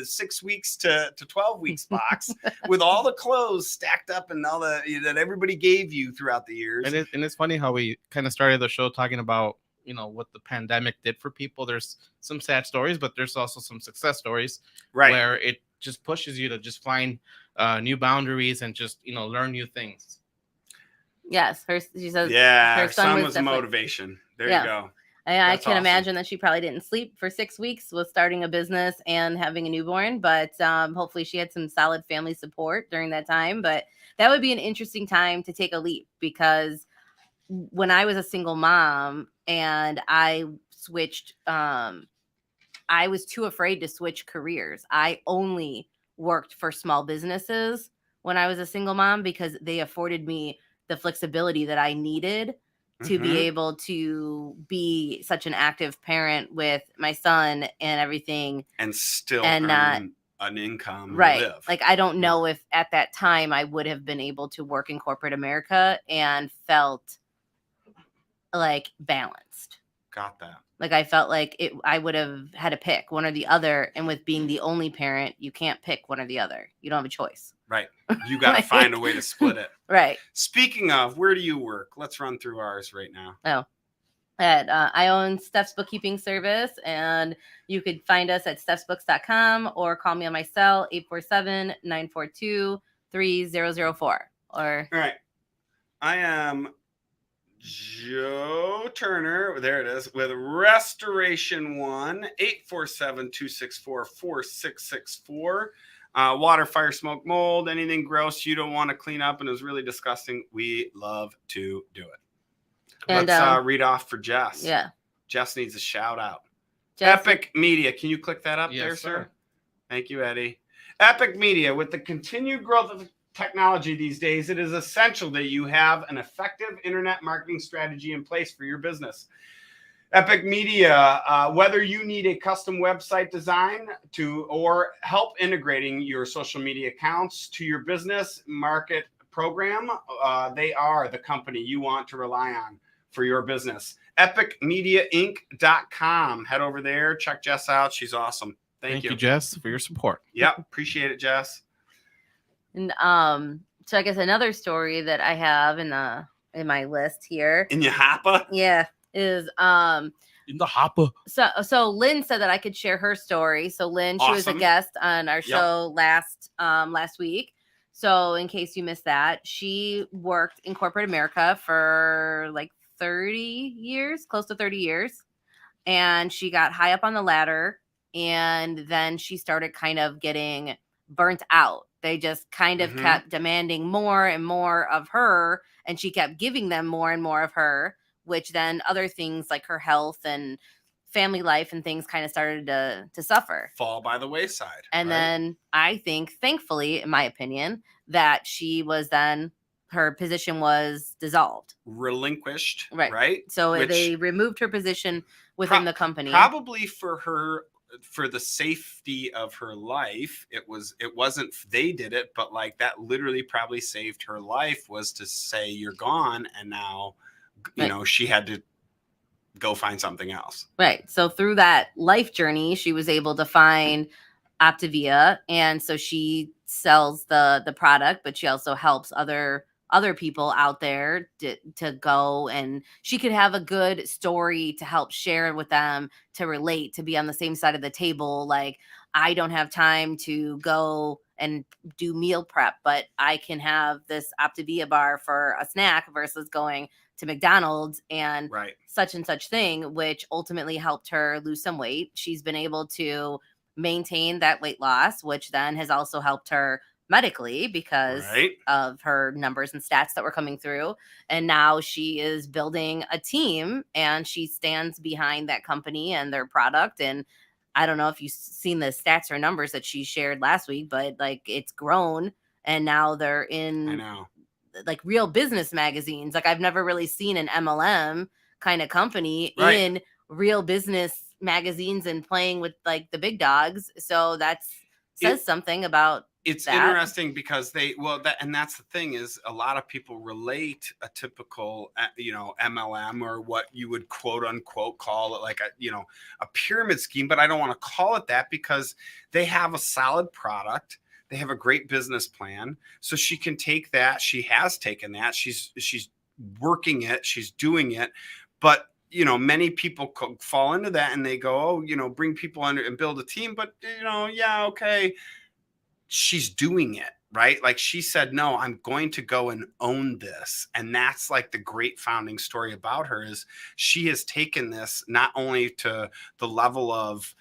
6 weeks to 12 weeks box with all the clothes stacked up and all the that everybody gave you throughout the years. And it's funny how we kind of started the show talking about what the pandemic did for people. There's some sad stories, but there's also some success stories, Right. where it just pushes you to just find new boundaries and just learn new things. Yes, she says. Yeah, her son was definitely- motivation. There Yeah. you go. I That's can awesome. imagine that she probably didn't sleep for 6 weeks with starting a business and having a newborn, but hopefully she had some solid family support during that time. But that would be an interesting time to take a leap, because when I was a single mom and I switched, I was too afraid to switch careers. I only worked for small businesses when I was a single mom because they afforded me the flexibility that I needed to be Mhm. able to be such an active parent with my son and everything. And still And earn an income and Right. live. Like, I don't know if at that time I would have been able to work in corporate America and felt like balanced. Got that. Like, I felt like I would have had to pick one or the other. And with being the only parent, you can't pick one or the other. You don't have a choice. Right. You got to find a way to split it. Right. Speaking of, where do you work? Let's run through ours right now. I own Steph's bookkeeping service, and you could find us at stephsbooks.com or call me on my cell, 847-942-3004. Or All right. I am Joe Turner. There it is. With Restoration One, 847-264-4664. Water, fire, smoke, mold, anything gross you don't want to clean up and is really disgusting, we love to do it. And, Let's read off for Jess. yeah. Jess needs a shout out. Jess- Epic Media. Can you click that up Yes, there, sir? sir. Thank you, Eddie. Epic Media. With the continued growth of technology these days, it is essential that you have an effective internet marketing strategy in place for your business. Epic Media, whether you need a custom website design or help integrating your social media accounts to your business market program, they are the company you want to rely on for your business. EpicMediaInc.com. Head over there, check Jess out. She's awesome. Thank you, Jess, for your support. Yep, appreciate it, Jess. And so I guess another story that I have in my list here, In your hopper? is In the hopper. so Lynn said that I could share her story. So Lynn, she was a Awesome. guest on our show last week. So in case you missed that, she worked in corporate America for like 30 years, close to 30 years. And she got high up on the ladder, and then she started kind of getting burnt out. They just kind of Mhm. kept demanding more and more of her, and she kept giving them more and more of her, which then other things like her health and family life and things kind of started to suffer. Fall by the wayside. And right? then I think, thankfully, in my opinion, that her position was dissolved. Relinquished. Right. Right. So Which they removed her position within the company. Probably for the safety of her life. It wasn't they did it, but like that literally probably saved her life, was to say you're gone, and now she had to go find something else. Right. So through that life journey, she was able to find Optavia, and so she sells the product, but she also helps other people out there to go, and she could have a good story to help share with them, to relate, to be on the same side of the table. Like, I don't have time to go and do meal prep, but I can have this Optavia bar for a snack versus going to McDonald's and Right. such and such thing, which ultimately helped her lose some weight. She's been able to maintain that weight loss, which then has also helped her medically because Right. of her numbers and stats that were coming through. And now she is building a team, and she stands behind that company and their product. And I don't know if you've seen the stats or numbers that she shared last week, but like, it's grown, and now they're I in know. like real business magazines. Like, I've never really seen an MLM kind of company Right. in real business magazines and playing with like the big dogs. So says something about it's that. interesting because that's the thing is a lot of people relate a typical, MLM or what you would quote unquote call it like a pyramid scheme, but I don't want to call it that because they have a solid product. They have a great business plan. So she can take that. She has taken that. She's working it. She's doing it. But many people fall into that and they go, oh, bring people under and build a team. But, yeah, okay. She's doing it, right? Like she said, no, I'm going to go and own this. And that's like the great founding story about her is she has taken this not only to the level of,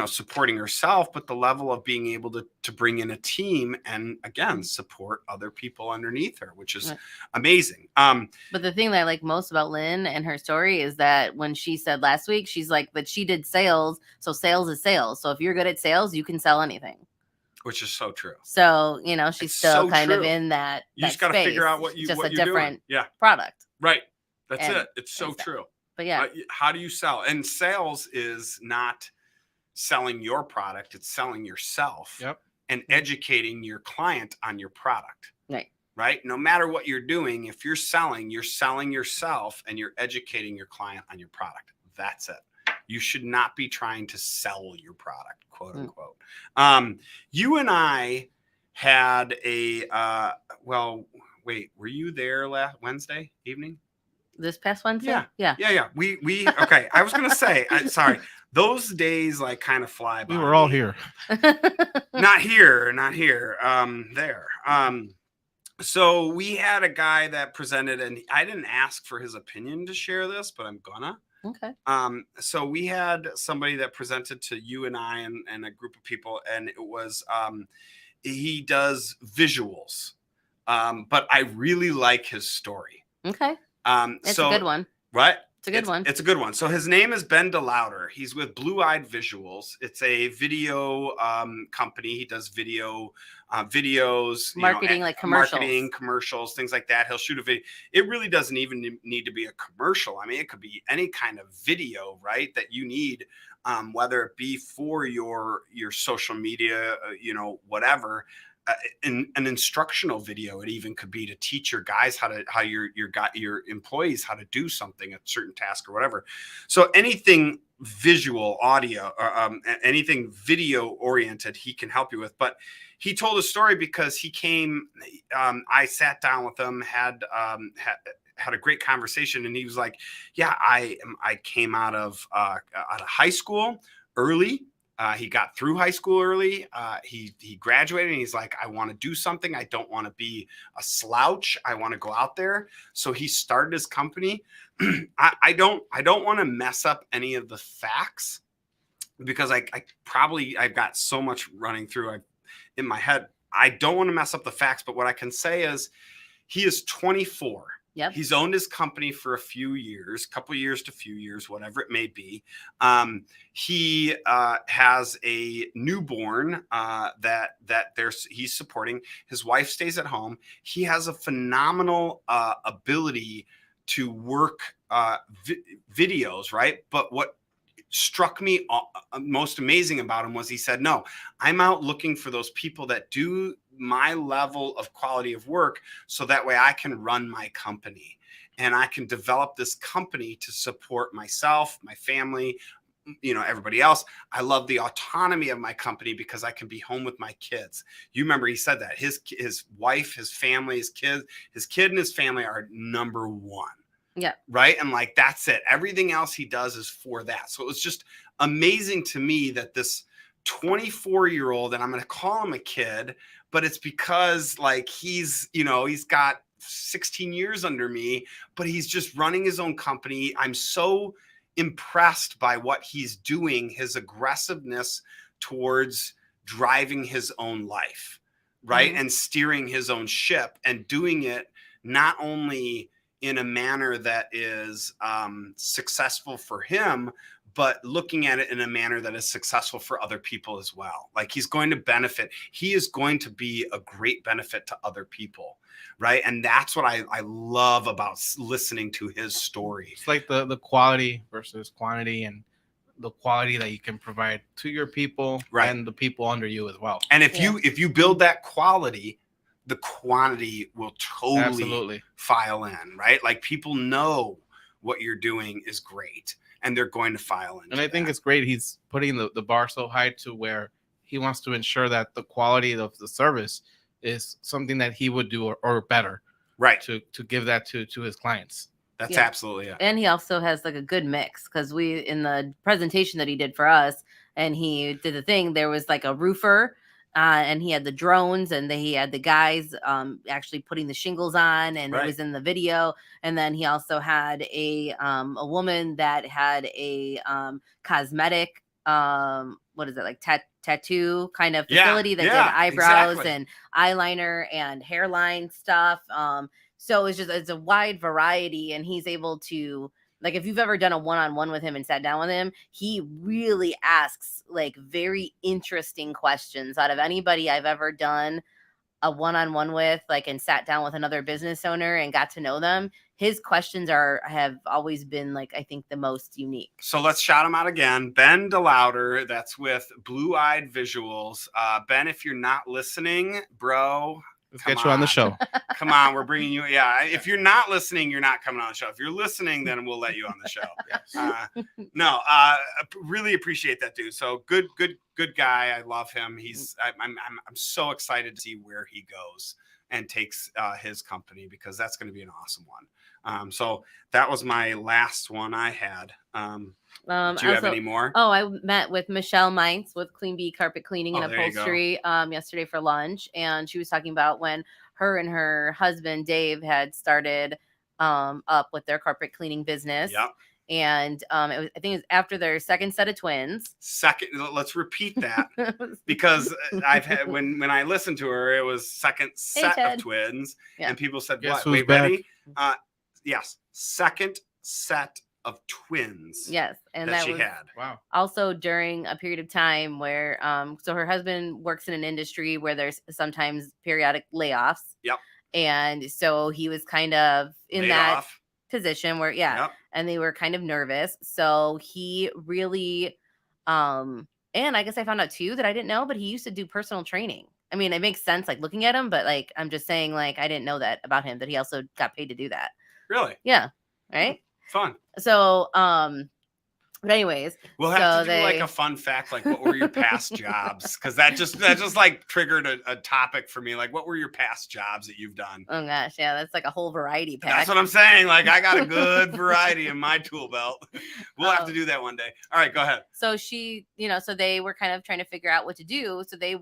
supporting herself, but the level of being able to bring in a team and again, support other people underneath her, which is amazing. But the thing that I like most about Lynn and her story is that when she said last week, she's like, that she did sales. So sales is sales. So if you're good at sales, you can sell anything. Which is so true. So, she's it's still so kind true. of in that. You just got to figure out what just what a you're different doing. product. Right. That's it. It's so true. But yeah. How do you sell? And sales is not selling your product. It's selling yourself and educating your client on your product. Right. No matter what you're doing, if you're selling yourself and you're educating your client on your product. That's it. You should not be trying to sell your product, quote unquote. You and I had were you there last Wednesday evening? This past Wednesday? Yeah. We okay. I was going to say, sorry, those days like kind of fly by. We were all here. Not here. There. So we had a guy that presented and I didn't ask for his opinion to share this, but I'm gonna. Okay. So we had somebody that presented to you and I and a group of people, and it was he does visuals, but I really like his story. Okay. It's a good one. Right? It's a good one. It's a good one. So his name is Ben DeLauder. He's with Blue Eyed Visuals. It's a video company. He does videos, marketing, like commercials, things like that. He'll shoot a video. It really doesn't even need to be a commercial. I mean, it could be any kind of video, right? That you need, whether it be for your social media, whatever. An instructional video. It even could be to teach your guys how your employees how to do something, a certain task or whatever. So anything visual, audio, or anything video oriented, he can help you with. But he told a story because he came. I sat down with him, had a great conversation, and he was like, "Yeah, I came out of high school early." He got through high school early. He graduated and he's like, I want to do something. I don't want to be a slouch. I want to go out there. So he started his company. I don't want to mess up any of the facts because I've got so much running through in my head. I don't want to mess up the facts, but what I can say is he is 24. Yep. He's owned his company for a few years, whatever it may be. He has a newborn he's supporting. His wife stays at home. He has a phenomenal ability to work videos, right? But what struck me most amazing about him was he said, no, I'm out looking for those people that do my level of quality of work so that way I can run my company and I can develop this company to support myself, my family, everybody else. I love the autonomy of my company because I can be home with my kids. You remember he said that his wife, his family, his kid and his family are number one. Yeah. Right. And like, that's it. Everything else he does is for that. So it was just amazing to me that this 24-year-old, and I'm going to call him a kid, but it's because like he's got 16 years under me, but he's just running his own company. I'm so impressed by what he's doing, his aggressiveness towards driving his own life, right? Mm-hmm. And steering his own ship and doing it not only in a manner that is successful for him, but looking at it in a manner that is successful for other people as well. Like he's going to benefit. He is going to be a great benefit to other people. Right. And that's what I love about listening to his story. It's like the quality versus quantity, and the quality that you can provide to your people and the people under you as well. And if you build that quality, the quantity will totally file in, right? Like people know what you're doing is great and they're going to file in. And I think it's great. He's putting the bar so high to where he wants to ensure that the quality of the service is something that he would do or better. Right. To give that to his clients. That's absolutely it. And he also has like a good mix, because we, in the presentation that he did for us, and he did the thing, there was like a roofer, and he had the drones, and he had the guys actually putting the shingles on, and it was in the video. And then he also had a woman that had a cosmetic what is it, like tattoo kind of facility that did eyebrows and eyeliner and hairline stuff. So it's a wide variety, and he's able to, like, if you've ever done a one-on-one with him and sat down with him, he really asks like very interesting questions. Out of anybody I've ever done a one-on-one with, like, and sat down with another business owner and got to know them, his questions have always been, like, I think the most unique. So let's shout him out again. Ben DeLauder, that's with Blue Eyed Visuals. Ben, if you're not listening, bro, let's get you on the show. Come on, we're bringing you. Yeah, if you're not listening, you're not coming on the show. If you're listening, then we'll let you on the show. No, really appreciate that, dude. So good guy. I love him. I'm so excited to see where he goes and takes his company, because that's going to be an awesome one. So that was my last one I had. Do you have any more? Oh, I met with Michelle Mintz with Clean Bee Carpet Cleaning and Upholstery yesterday for lunch, and she was talking about when her and her husband Dave had started up with their carpet cleaning business. Yep. And I think it was after their second set of twins. Let's repeat that, because I've had when I listened to her, it was second set of twins, and people said, "What? Wait, ready?" Yes, second set of twins. Yes, and that she had. Wow. Also during a period of time where so her husband works in an industry where there's sometimes periodic layoffs. Yep. And so he was kind of in that position where and they were kind of nervous. So he really and I guess I found out too that I didn't know, but he used to do personal training. I mean, it makes sense like looking at him, but like I'm just saying, like, I didn't know that about him, that he also got paid to do that. Really? Yeah. Right? Fun. So but anyways, we'll have to do like a fun fact, like what were your past jobs? Because that just like triggered a topic for me. Like, what were your past jobs that you've done? Oh gosh, yeah, that's like a whole variety pack. That's what I'm saying. Like, I got a good variety in my tool belt. We'll have to do that one day. All right, go ahead. So she, so they were kind of trying to figure out what to do. So they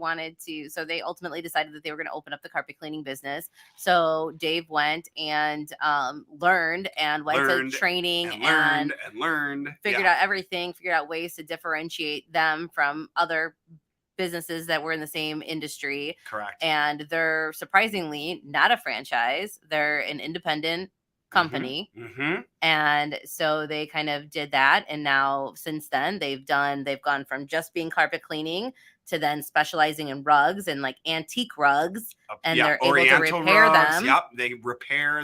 ultimately decided that they were going to open up the carpet cleaning business. So Dave went and learned and went to training and learned, figured out everything, figured out ways to differentiate them from other businesses that were in the same industry. Correct. And they're surprisingly not a franchise. They're an independent company. Mm-hmm. And so they kind of did that. And now since then they've gone from just being carpet cleaning to then specializing in rugs and like antique rugs. And they're Oriental able to repair rugs, them. Yep. They repair,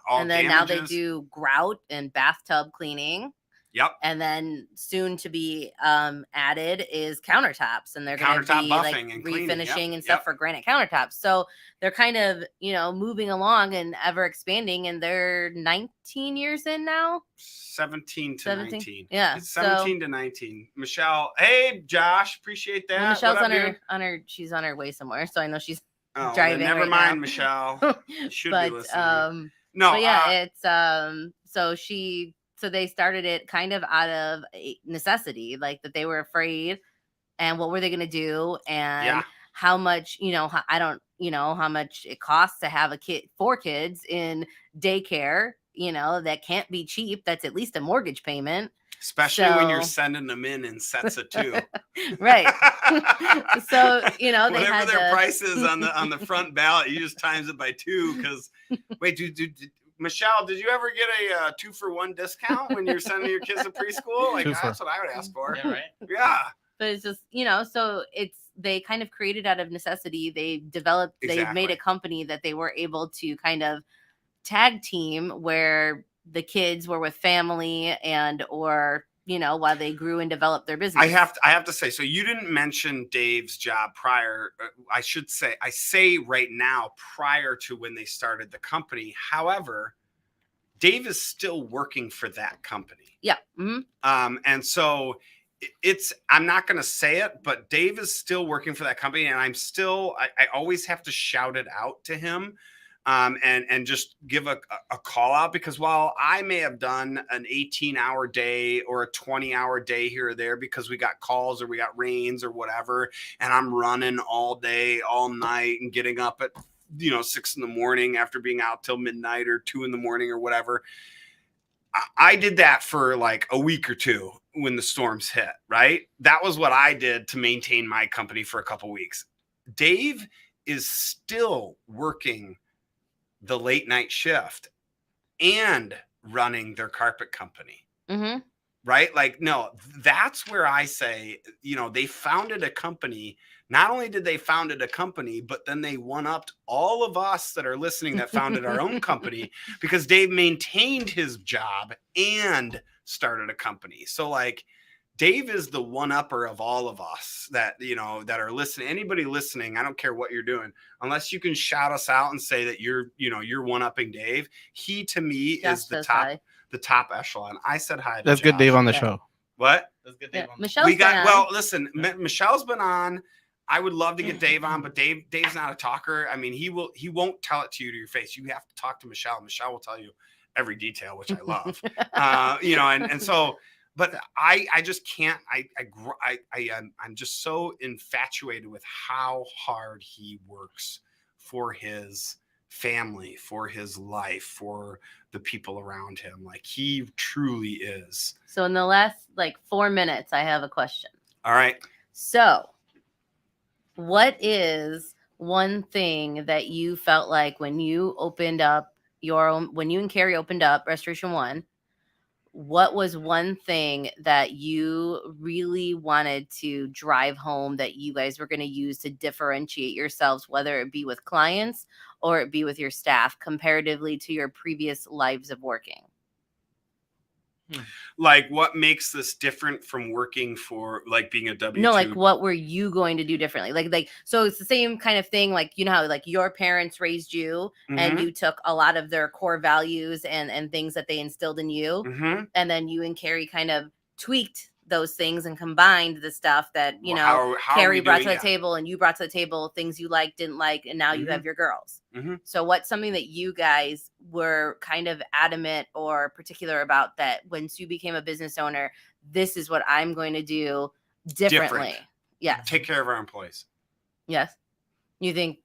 all and then damages. Now they do grout and bathtub cleaning. Yep. And then soon to be added is countertops, and they're going to be like refinishing and stuff for granite countertops. So they're kind of, moving along and ever expanding, and they're 19 years in now. 17 to 19. Yeah. It's 17 to 19. Michelle. Hey, Josh. Appreciate that. Michelle's she's on her way somewhere. So I know she's driving. Never mind, Michelle. Should be listening. No. But yeah, it's so they started it kind of out of necessity, like that they were afraid, and what were they going to do, and how much, I don't, how much it costs to have 4 kids in daycare, that can't be cheap. That's at least a mortgage payment. Especially when you're sending them in sets of 2. Right. So, they whatever had their price is on the front ballot, you just times it by 2. Because wait, Michelle, did you ever get a 2-for-1 discount when you're sending your kids to preschool? Like, that's what I would ask for. Yeah, right. Yeah. But it's just, so they kind of created out of necessity. They developed, they made a company that they were able to kind of tag team where the kids were with family or while they grew and developed their business. I have to say, so you didn't mention Dave's job prior. I say right now prior to when they started the company. However, Dave is still working for that company. Yeah. Mm-hmm. And so I'm not going to say it, but Dave is still working for that company. And I always have to shout it out to him. And just give a call out, because while I may have done an 18-hour day or a 20-hour day here or there because we got calls or we got rains or whatever, and I'm running all day, all night, and getting up at 6 a.m. after being out till midnight or 2 a.m. or whatever. I did that for like a week or two when the storms hit, right? That was what I did to maintain my company for a couple weeks. Dave is still working the late night shift and running their carpet company. Mm-hmm. Right? Like, no, that's where I say, they founded a company. Not only did they founded a company, but then they one-upped all of us that are listening that founded our own company, because Dave maintained his job and started a company. So like, Dave is the one-upper of all of us that, that are listening. Anybody listening, I don't care what you're doing, unless you can shout us out and say that you're one-upping Dave. He, to me, is the top echelon. I said hi to Let's get Dave on the show. What? Let's get Dave on. Michelle's listen, Michelle's been on. I would love to get Dave on, but Dave's not a talker. I mean, he won't tell it to you to your face. You have to talk to Michelle. Michelle will tell you every detail, which I love. And so. But I just can't. I'm just so infatuated with how hard he works for his family, for his life, for the people around him. Like, he truly is. So in the last 4 minutes, I have a question. All right. So, what is one thing that you felt like when you opened up when you and Carrie opened up Restoration One? What was one thing that you really wanted to drive home that you guys were going to use to differentiate yourselves, whether it be with clients or it be with your staff, comparatively to your previous lives of working? Like, what makes this different from working for, like, being a W-2? No, like, what were you going to do differently? So it's the same kind of thing. Like, how like your parents raised you, Mm-hmm. and you took a lot of their core values and things that they instilled in you. Mm-hmm. And then you and Carrie kind of tweaked those things and combined the stuff that, how Carrie brought to the table and you brought to the table, things you liked, didn't like, and now you have your girls. Mm-hmm. So what's something that you guys were kind of adamant or particular about, that when Sue became a business owner, this is what I'm going to do differently? Yes. Take care of our employees. Yes. You think,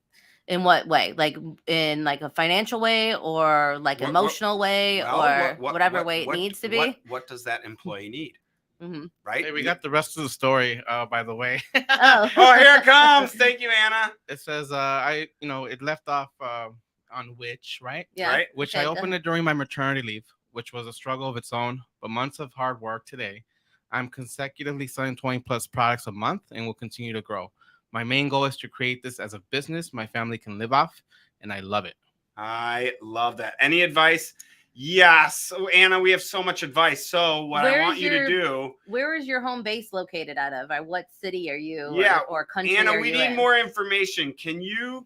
in what way? Like, in like a financial way, or like emotional way, or whatever way it needs to be? What does that employee need? Mm-hmm. Right. Hey, we got the rest of the story, by the way. Oh, here it comes. Thank you, Anna. It says, it left off on which, right? Yeah. Right. Which I opened it during my maternity leave, which was a struggle of its own, but months of hard work today. I'm consecutively selling 20 plus products a month and will continue to grow. My main goal is to create this as a business my family can live off, and I love it. I love that. Any advice? Yes. So, Anna, we have so much advice. So what I want you to do. Where is your home base located out of? Or what city are you? Yeah. Or country Anna, are we you need in? more information. Can we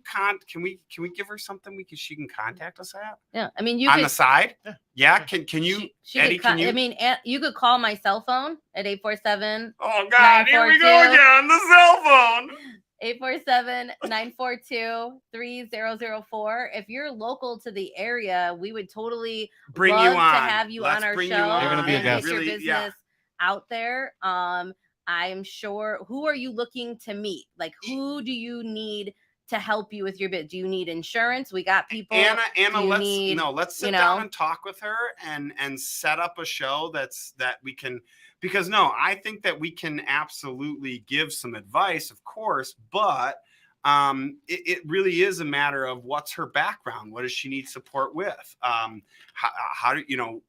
give her something she can contact us at? Yeah. I mean, the side. Yeah. Can you, she Eddie, can you? I mean, you could call my cell phone at 847. Oh God, here we go again. The cell phone. 847-942-3004. If you're local to the area, we would totally bring love you on. to have you on our show. You're gonna be a and guest. get your business out there. I'm sure. Who are you looking to meet? Like, who do you need to help you with your bid? Do you need insurance? We got people. Anna, let's sit down and talk with her and set up a show that we can. Because I think that we can absolutely give some advice, of course, but it really is a matter of what's her background. What does she need support with? How do you know?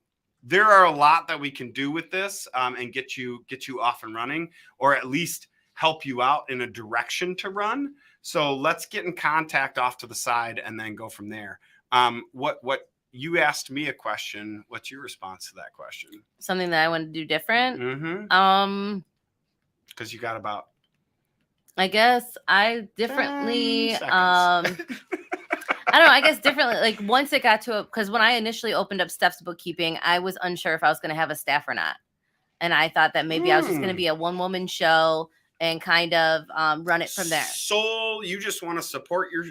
There are a lot that we can do with this and get you off and running, or at least help you out in a direction to run. So let's get in contact off to the side and then go from there. What you asked me a question. What's your response to that question? Something that I want to do different. Mm-hmm. Because you got about. I guess I differently. 10 seconds. I don't know. I guess differently. Like once it got to because when I initially opened up Steph's Bookkeeping, I was unsure if I was going to have a staff or not, and I thought that maybe I was just going to be a one-woman show and kind of run it from there. So you just want to support your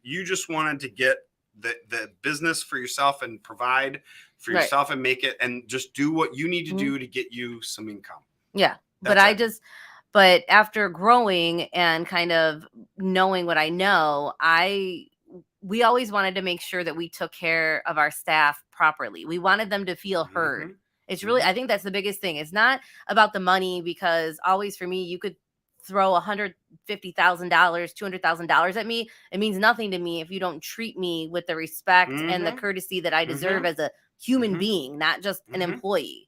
you just wanted to get the business for yourself and provide for yourself and make it and just do what you need to do to get you some income. Yeah. But after growing and kind of knowing what I know, we always wanted to make sure that we took care of our staff properly. We wanted them to feel heard. It's really, I think that's the biggest thing. It's not about the money because always for me, you could throw $150,000, $200,000 at me. It means nothing to me if you don't treat me with the respect and the courtesy that I deserve as a human being, not just an employee.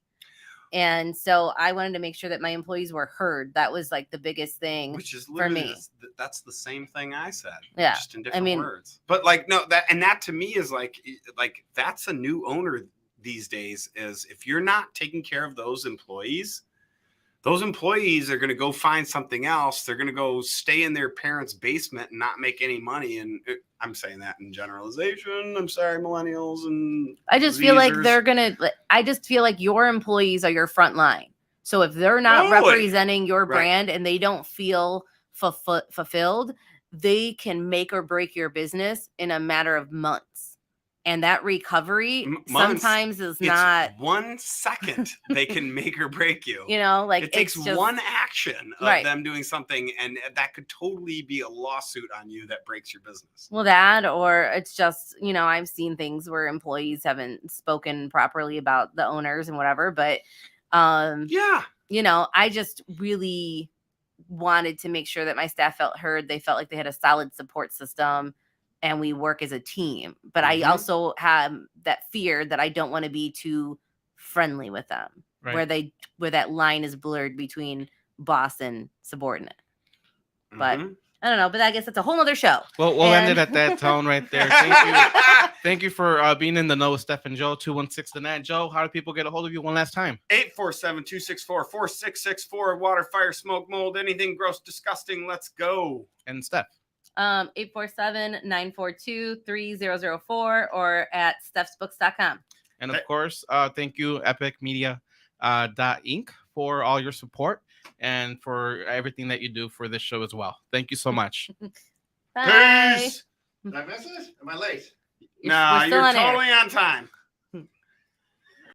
And so I wanted to make sure that my employees were heard. That was like the biggest thing for me. That's the same thing I said. Yeah. Just in different words. But like, no, that to me is like that's a new owner these days is if you're not taking care of those employees are going to go find something else. They're going to go stay in their parents' basement and not make any money. And I'm saying that in generalization. I'm sorry, millennials and I just feel like I just feel like your employees are your front line. So if they're not representing your brand and they don't feel fulfilled, they can make or break your business in a matter of months. And that recovery sometimes is not 1 second. They can make or break you. You know, like it takes one action of them doing something, and that could totally be a lawsuit on you that breaks your business. Well, that or it's just, you know, I've seen things where employees haven't spoken properly about the owners and whatever. But you know, I just really wanted to make sure that my staff felt heard. They felt like they had a solid support system. And we work as a team. But I also have that fear that I don't want to be too friendly with them, where that line is blurred between boss and subordinate. But I don't know. But I guess that's a whole nother show. Well, we'll end it at that tone right there. Thank you. Thank you for being in the know with Steph and Joe. 216-The-Net. Joe, how do people get a hold of you one last time? 847-264-4664. Water, fire, smoke, mold, anything gross, disgusting. Let's go. And Steph. 847-942-3004 or at stephsbooks.com. And of course, thank you, Epic Media Inc. for all your support and for everything that you do for this show as well. Thank you so much. Bye. Peace. Did I miss it? Am I late? No, you're totally on time.